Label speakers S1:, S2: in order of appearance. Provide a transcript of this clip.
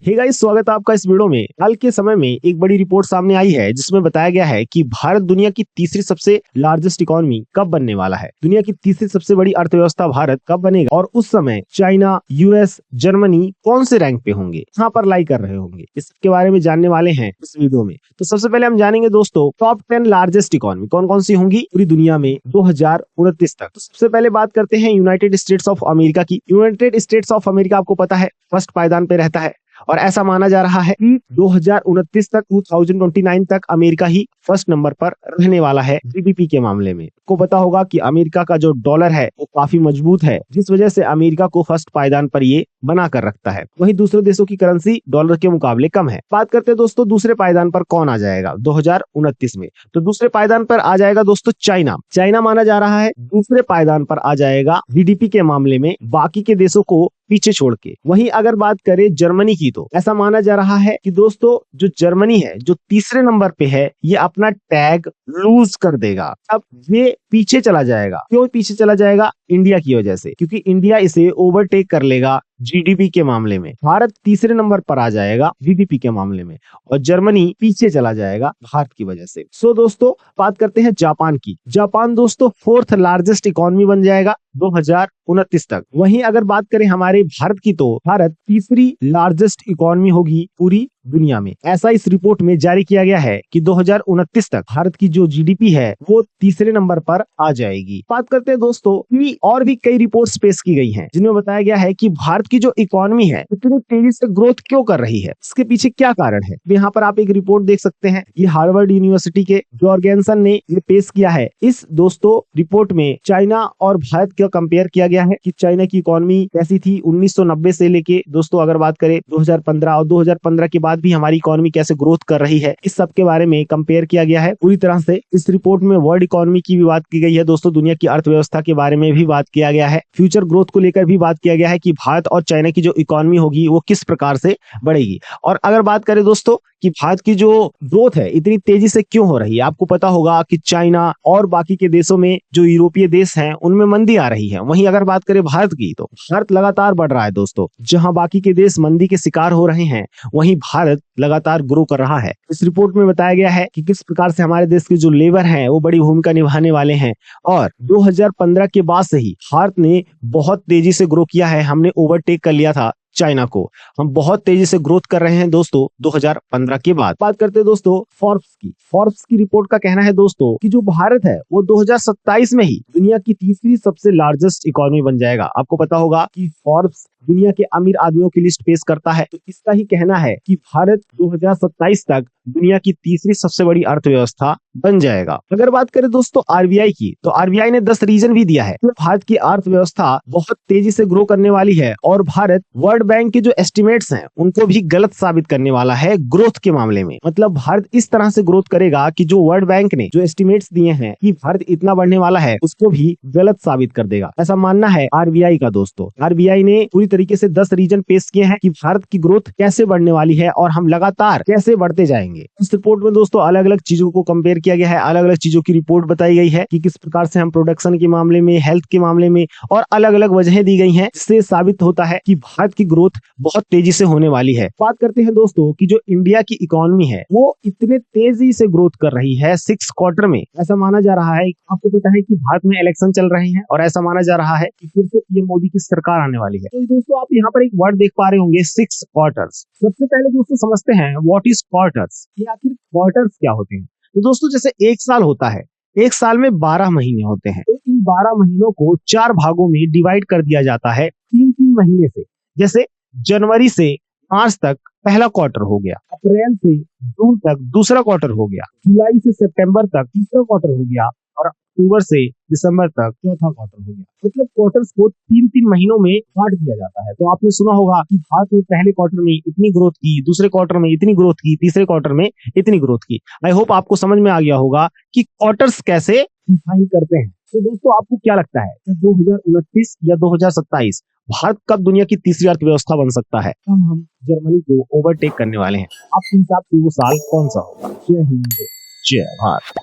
S1: Hey guys, स्वागत है आपका इस वीडियो में। हाल के समय में एक बड़ी रिपोर्ट सामने आई है जिसमें बताया गया है कि भारत दुनिया की तीसरी सबसे लार्जेस्ट इकोनॉमी कब बनने वाला है। दुनिया की तीसरी सबसे बड़ी अर्थव्यवस्था भारत कब बनेगा और उस समय चाइना, यूएस, जर्मनी कौन से रैंक पे होंगे, कहाँ पर लाई कर रहे होंगे, इसके बारे में जानने वाले हैं इस वीडियो में। तो सबसे पहले हम जानेंगे दोस्तों टॉप 10 लार्जेस्ट इकोनॉमी कौन कौन सी होंगी पूरी दुनिया में 2029 तक। तो सबसे पहले बात करते हैं यूनाइटेड स्टेट्स ऑफ अमेरिका की। यूनाइटेड स्टेट्स ऑफ अमेरिका आपको पता है फर्स्ट पायदान पे रहता है और ऐसा माना जा रहा है कि 2029 तक 2029 तक अमेरिका ही फर्स्ट नंबर पर रहने वाला है जीडीपी के मामले में। आपको पता होगा कि अमेरिका का जो डॉलर है वो काफी मजबूत है, जिस वजह से अमेरिका को फर्स्ट पायदान पर ये बना कर रखता है। वहीं दूसरे देशों की करेंसी डॉलर के मुकाबले कम है। बात करते हैं दोस्तों दूसरे पायदान पर कौन आ जाएगा 2029 में। तो दूसरे पायदान पर आ जाएगा दोस्तों चाइना। चाइना माना जा रहा है दूसरे पायदान पर आ जाएगा जीडीपी के मामले में, बाकी के देशों को पीछे छोड़ के। वहीं अगर बात करें जर्मनी की तो ऐसा माना जा रहा है कि दोस्तों जो जर्मनी है जो तीसरे नंबर पे है ये अपना टैग लूज कर देगा। अब ये पीछे चला जाएगा। क्यों पीछे चला जाएगा? इंडिया की वजह से, क्योंकि इंडिया इसे ओवरटेक कर लेगा जीडीपी के मामले में। भारत तीसरे नंबर पर आ जाएगा जीडीपी के मामले में और जर्मनी पीछे चला जाएगा भारत की वजह से। सो दोस्तों बात करते हैं जापान की। जापान दोस्तों फोर्थ लार्जेस्ट इकोनॉमी बन जाएगा 2029 तक। वहीं अगर बात करें हमारे भारत की तो भारत तीसरी लार्जेस्ट इकोनॉमी होगी पूरी दुनिया में। ऐसा इस रिपोर्ट में जारी किया गया है कि 2029 तक भारत की जो जीडीपी है वो तीसरे नंबर पर आ जाएगी। बात करते हैं दोस्तों कि और भी कई रिपोर्ट्स पेश की गई हैं जिनमें बताया गया है कि भारत की जो इकोनॉमी है इतनी तेजी से ग्रोथ क्यों कर रही है, इसके पीछे क्या कारण है। यहाँ पर आप एक रिपोर्ट देख सकते हैं, ये हार्वर्ड यूनिवर्सिटी के जॉर्गेनसन ने ये पेश किया है। इस दोस्तों रिपोर्ट में चाइना और भारत का कंपेयर किया गया है कि चाइना की इकोनॉमी कैसी थी 1990 से लेके दोस्तों अगर बात करें 2015 और 2015 के बाद भी हमारी इकोनॉमी कैसे ग्रोथ कर रही है, इस सब के बारे में कंपेयर किया गया है पूरी तरह से। इस रिपोर्ट में वर्ल्ड इकोनॉमी की भी बात की गई है दोस्तों, दुनिया की अर्थव्यवस्था के बारे में भी बात किया गया है, फ्यूचर ग्रोथ को लेकर भी बात किया गया है कि भारत और चाइना की जो इकोनॉमी होगी वो किस प्रकार से बढ़ेगी। और अगर बात करें दोस्तों कि भारत की जो ग्रोथ है इतनी तेजी से क्यों हो रही है, आपको पता होगा कि चाइना और बाकी के देशों में जो यूरोपीय देश हैं उनमें मंदी आ रही है। वहीं अगर बात करें भारत की तो भारत लगातार बढ़ रहा है दोस्तों। जहां बाकी के देश मंदी के शिकार हो रहे हैं वहीं भारत लगातार ग्रो कर रहा है। इस रिपोर्ट में बताया गया है कि किस प्रकार से हमारे देश के जो लेबर हैं वो बड़ी भूमिका निभाने वाले हैं और 2015 के बाद से ही भारत ने बहुत तेजी से ग्रो किया है। हमने ओवरटेक कर लिया था चाइना को, हम बहुत तेजी से ग्रोथ कर रहे हैं दोस्तों 2015 के बाद। बात करते हैं दोस्तों फोर्ब्स की रिपोर्ट का कहना है दोस्तों कि जो भारत है वो 2027 में ही दुनिया की तीसरी सबसे लार्जेस्ट इकोनॉमी बन जाएगा। आपको पता होगा कि फोर्ब्स दुनिया के अमीर आदमियों की लिस्ट पेश करता है, तो इसका ही कहना है कि भारत 2027 तक दुनिया की तीसरी सबसे बड़ी अर्थव्यवस्था बन जाएगा। अगर बात करें दोस्तों आरबीआई की तो आरबीआई ने 10 रीजन भी दिया है तो भारत की अर्थव्यवस्था बहुत तेजी से ग्रो करने वाली है और भारत वर्ल्ड बैंक के जो एस्टिमेट्स हैं उनको भी गलत साबित करने वाला है ग्रोथ के मामले में। मतलब भारत इस तरह से ग्रोथ करेगा कि जो वर्ल्ड बैंक ने जो एस्टिमेट्स दिए हैं कि भारत इतना बढ़ने वाला है उसको भी गलत साबित कर देगा, ऐसा मानना है आरबीआई का दोस्तों। आरबीआई ने पूरी तरीके से 10 रीजन पेश किए हैं कि भारत की ग्रोथ कैसे बढ़ने वाली है और हम लगातार कैसे बढ़ते जाएंगे। इस रिपोर्ट में दोस्तों अलग अलग चीजों को कंपेयर किया गया है, अलग अलग चीजों की रिपोर्ट बताई गई है कि किस प्रकार से हम प्रोडक्शन के मामले में, हेल्थ के मामले में और अलग अलग वजहें दी गई हैं जिससे साबित होता है कि भारत की ग्रोथ बहुत तेजी से होने वाली है। बात करते हैं दोस्तों कि जो इंडिया की इकोनॉमी है वो इतने तेजी से ग्रोथ कर रही है 6 क्वार्टर में। ऐसा माना जा रहा है, आपको पता है कि भारत में इलेक्शन चल रहे हैं और ऐसा माना जा रहा है कि फिर से पीएम मोदी की सरकार आने वाली है। तो दोस्तों आप यहाँ पर एक वर्ड देख पा रहे होंगे 6 क्वार्टर्स। सबसे पहले दोस्तों समझते हैं व्हाट इज क्वार्टर्स, ये आखिर क्वार्टर्स क्या होते हैं। तो दोस्तों जैसे एक साल होता है, एक साल में 12 महीने होते हैं, तो इन 12 महीनों को 4 भागों में डिवाइड कर दिया जाता है 3-3 महीने से। जैसे जनवरी से मार्च तक पहला क्वार्टर हो गया, अप्रैल से जून तक दूसरा क्वार्टर हो गया, जुलाई से सितंबर तक तीसरा क्वार्टर हो गया और अक्टूबर से दिसंबर तक चौथा क्वार्टर हो गया। मतलब क्वार्टर्स को 3-3 महीनों में बांट दिया जाता है। तो आपने सुना होगा कि भारत ने पहले क्वार्टर में इतनी ग्रोथ की, दूसरे क्वार्टर में इतनी ग्रोथ की, तीसरे क्वार्टर में इतनी ग्रोथ की। आई होप आपको समझ में आ गया होगा कि क्वार्टर्स कैसे डिफाइन करते हैं। तो दोस्तों आपको क्या लगता है 2029 या 2027 भारत कब दुनिया की तीसरी अर्थव्यवस्था बन सकता है? हम जर्मनी को ओवरटेक करने वाले हैं। आपके हिसाब से वो साल कौन सा होगा? जय हिंद, जय भारत।